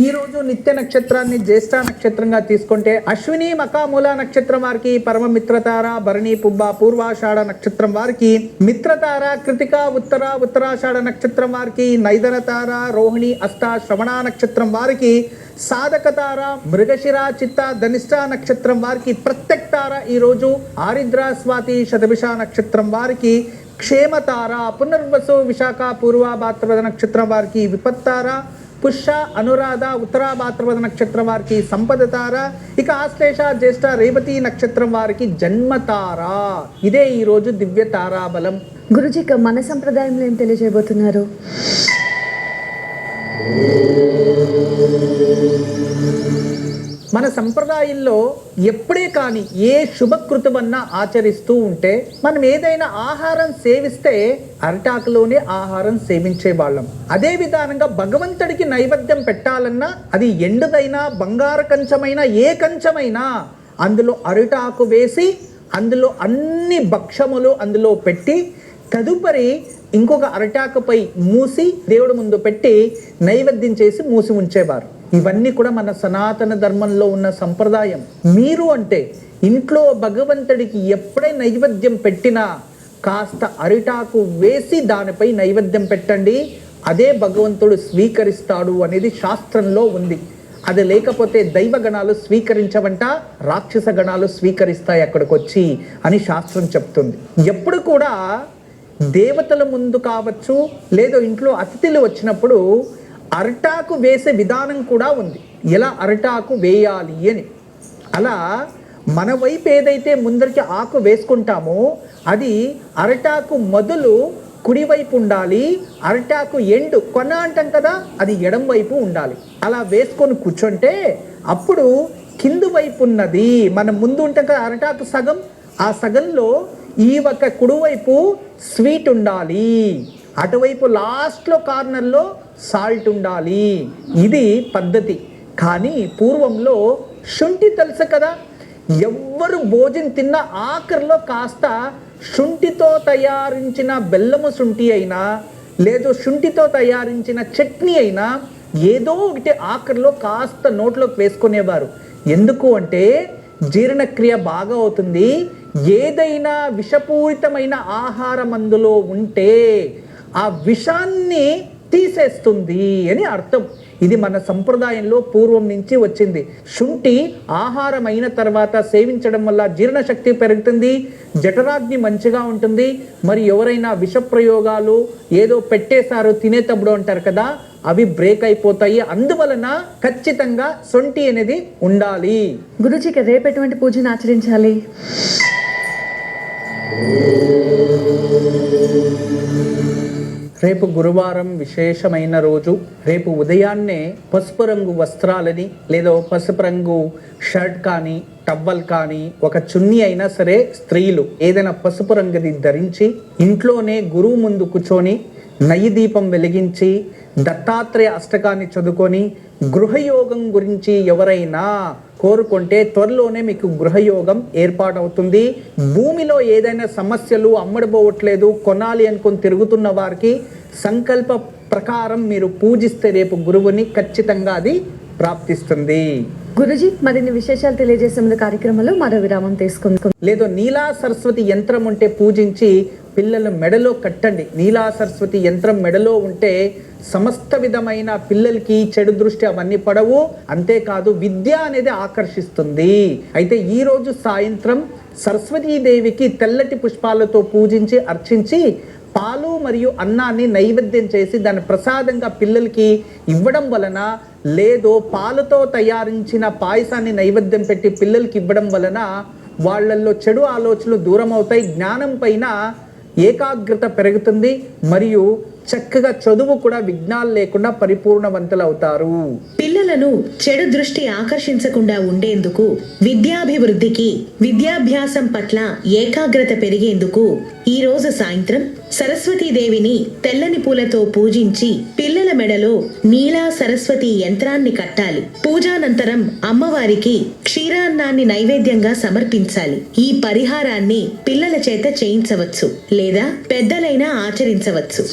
ఈ రోజు నిత్య నక్షత్రాన్ని జ్యేష్ఠ నక్షత్రంగా తీసుకుంటే అశ్విని మఖ మూల నక్షత్రం వారికి పరమ మిత్రతార, భరణి పుబ్బ పూర్వాషాఢ నక్షత్రం వారికి మిత్రతార, కృతిక ఉత్తరాషాఢ నక్షత్రం వారికి నైదన తార, రోహిణి అష్ట శ్రవణ నక్షత్రం వారికి సాధక తార, మృగశిర చిత్త ధనిష్ట నక్షత్రం వారికి ప్రత్యక్ తార, ఈ రోజు ఆరిద్ర స్వాతి శతభిష నక్షత్రం వారికి క్షేమతార, పునర్వసు విశాఖ పూర్వ భాద్రపద నక్షత్రం వారికి విపత్తార, పుష్య అనురాధ ఉత్తరాభాద్రపద నక్షత్రం వారికి సంపద తార, ఇక ఆశ్లేష జ్యేష్ఠ రేవతి నక్షత్రం వారికి జన్మతార. ఇదే ఈరోజు దివ్య తారాబలం. గురుజీ, మన సంప్రదాయంలో ఏం తెలియజేయబోతున్నారు? మన సంప్రదాయంలో ఎప్పుడే కానీ ఏ శుభకృతమన్నా ఆచరిస్తూ ఉంటే మనం ఏదైనా ఆహారం సేవిస్తే అరిటాకులోనే ఆహారం సేవించే వాళ్ళం. అదే విధానంగా భగవంతుడికి నైవేద్యం పెట్టాలన్నా అది ఎండుదైనా బంగారు కంచమైనా ఏ కంచమైనా అందులో అరిటాకు వేసి అందులో అన్ని భక్షములు అందులో పెట్టి తదుపరి ఇంకొక అరిటాకుపై మూసి దేవుడి ముందు పెట్టి నైవేద్యం చేసి మూసి ఉంచేవారు. ఇవన్నీ కూడా మన సనాతన ధర్మంలో ఉన్న సంప్రదాయం. మీరు అంటే ఇంట్లో భగవంతుడికి ఎప్పుడే నైవేద్యం పెట్టినా కాస్త అరిటాకు వేసి దానిపై నైవేద్యం పెట్టండి, అదే భగవంతుడు స్వీకరిస్తాడు అనేది శాస్త్రంలో ఉంది. అది లేకపోతే దైవగణాలు స్వీకరించవంట, రాక్షస గణాలు స్వీకరిస్తాయి అక్కడికి వచ్చి అని శాస్త్రం చెప్తుంది. ఎప్పుడు కూడా దేవతల ముందు కావచ్చు లేదో ఇంట్లో అతిథులు వచ్చినప్పుడు అరిటాకు వేసే విధానం కూడా ఉంది, ఎలా అరిటాకు వేయాలి అని. అలా మన వైపు ఏదైతే ముందరికి ఆకు వేసుకుంటామో అది అరిటాకు మొదలు కుడివైపు ఉండాలి, అరిటాకు ఎండు కొన అంటాం కదా అది ఎడం వైపు ఉండాలి. అలా వేసుకొని కూర్చుంటే అప్పుడు కింది వైపు ఉన్నది మనం ముందు ఉంటాం కదా అరిటాకు సగం, ఆ సగంలో ఈ ఒక కుడివైపు స్వీట్ ఉండాలి, అటువైపు లాస్ట్లో కార్నర్లో సాల్ట్ ఉండాలి. ఇది పద్ధతి. కానీ పూర్వంలో శుంఠి తెలుసు కదా, ఎవ్వరు భోజనం తిన్న ఆఖరిలో కాస్త శుంఠితో తయారించిన బెల్లము శుంఠి అయినా లేదు శుంఠితో తయారించిన చట్నీ అయినా ఏదో ఒకటి ఆఖరిలో కాస్త నోట్లోకి వేసుకునేవారు. ఎందుకు అంటే జీర్ణక్రియ బాగా అవుతుంది. ఏదైనా విషపూరితమైన ఆహారం అందులో ఉంటే ఆ విషాన్ని తీసేస్తుంది అని అర్థం. ఇది మన సంప్రదాయంలో పూర్వం నుంచి వచ్చింది. శుంఠి ఆహారం అయిన తర్వాత సేవించడం వల్ల జీర్ణశక్తి పెరుగుతుంది, జఠరాగ్ని మంచిగా ఉంటుంది. మరి ఎవరైనా విష ప్రయోగాలు ఏదో పెట్టేశారు తినేటప్పుడు అంటారు కదా, అవి బ్రేక్ అయిపోతాయి. అందువలన ఖచ్చితంగా శుంఠి అనేది ఉండాలి. గురుజీకి రేపు ఎటువంటి పూజను ఆచరించాలి? రేపు గురువారం విశేషమైన రోజు. రేపు ఉదయాన్నే పసుపు రంగు వస్త్రాలని లేదా పసుపు రంగు షర్ట్ కానీ టవల్ కానీ ఒక చున్నీ అయినా సరే స్త్రీలు ఏదైనా పసుపు రంగుది ధరించి ఇంట్లోనే గురువు ముందు కూర్చొని నయ్యి దీపం వెలిగించి దత్తాత్రేయ అష్టకాన్ని చదువుకొని గృహయోగం గురించి ఎవరైనా కోరుకుంటే త్వరలోనే మీకు గృహయోగం ఏర్పాటవుతుంది. భూమిలో ఏదైనా సమస్యలు అమ్మడిపోవట్లేదు కొనాలి అనుకుని తిరుగుతున్న వారికి సంకల్ప ప్రకారం మీరు పూజిస్తే రేపు గురువుని ఖచ్చితంగా అది ప్రాప్తిస్తుంది. గురుజీ, మరిన్ని విశేషాలు తెలియజేసే ముందు కార్యక్రమంలో మరో విరామం తీసుకుందాం. లేదో నీలా సరస్వతి యంత్రం ఉంటే పూజించి పిల్లల మెడలో కట్టండి. నీలా సరస్వతి యంత్రం మెడలో ఉంటే సమస్త విధమైన పిల్లలకి చెడు దృష్టి అవన్నీ పడవు. అంతేకాదు విద్య అనేది ఆకర్షిస్తుంది. అయితే ఈరోజు సాయంత్రం సరస్వతీదేవికి తెల్లటి పుష్పాలతో పూజించి అర్చించి పాలు మరియు అన్నాన్ని నైవేద్యం చేసి దాని ప్రసాదంగా పిల్లలకి ఇవ్వడం వలన లేదో పాలతో తయారించిన పాయసాన్ని నైవేద్యం పెట్టి పిల్లలకి ఇవ్వడం వలన వాళ్ళల్లో చెడు ఆలోచనలు దూరం అవుతాయి, జ్ఞానం పైన ఏకాగ్రత పెరుగుతుంది, మరియు చక్కగా చదువు కూడా విఘ్నాలు లేకుండా పరిపూర్ణవంతులు అవుతారు. పిల్లలను చెడు దృష్టి ఆకర్షించకుండా ఉండేందుకు, విద్యాభివృద్ధికి, విద్యాభ్యాసం పట్ల ఏకాగ్రత పెరిగేందుకు ఈ రోజు సాయంత్రం సరస్వతీదేవిని తెల్లని పూలతో పూజించి పిల్లల మెడలో నీలా సరస్వతి యంత్రాన్ని కట్టాలి. పూజానంతరం అమ్మవారికి క్షీరాన్నాన్ని నైవేద్యంగా సమర్పించాలి. ఈ పరిహారాన్ని పిల్లల చేత చేయించవచ్చు లేదా పెద్దలైనా ఆచరించవచ్చు.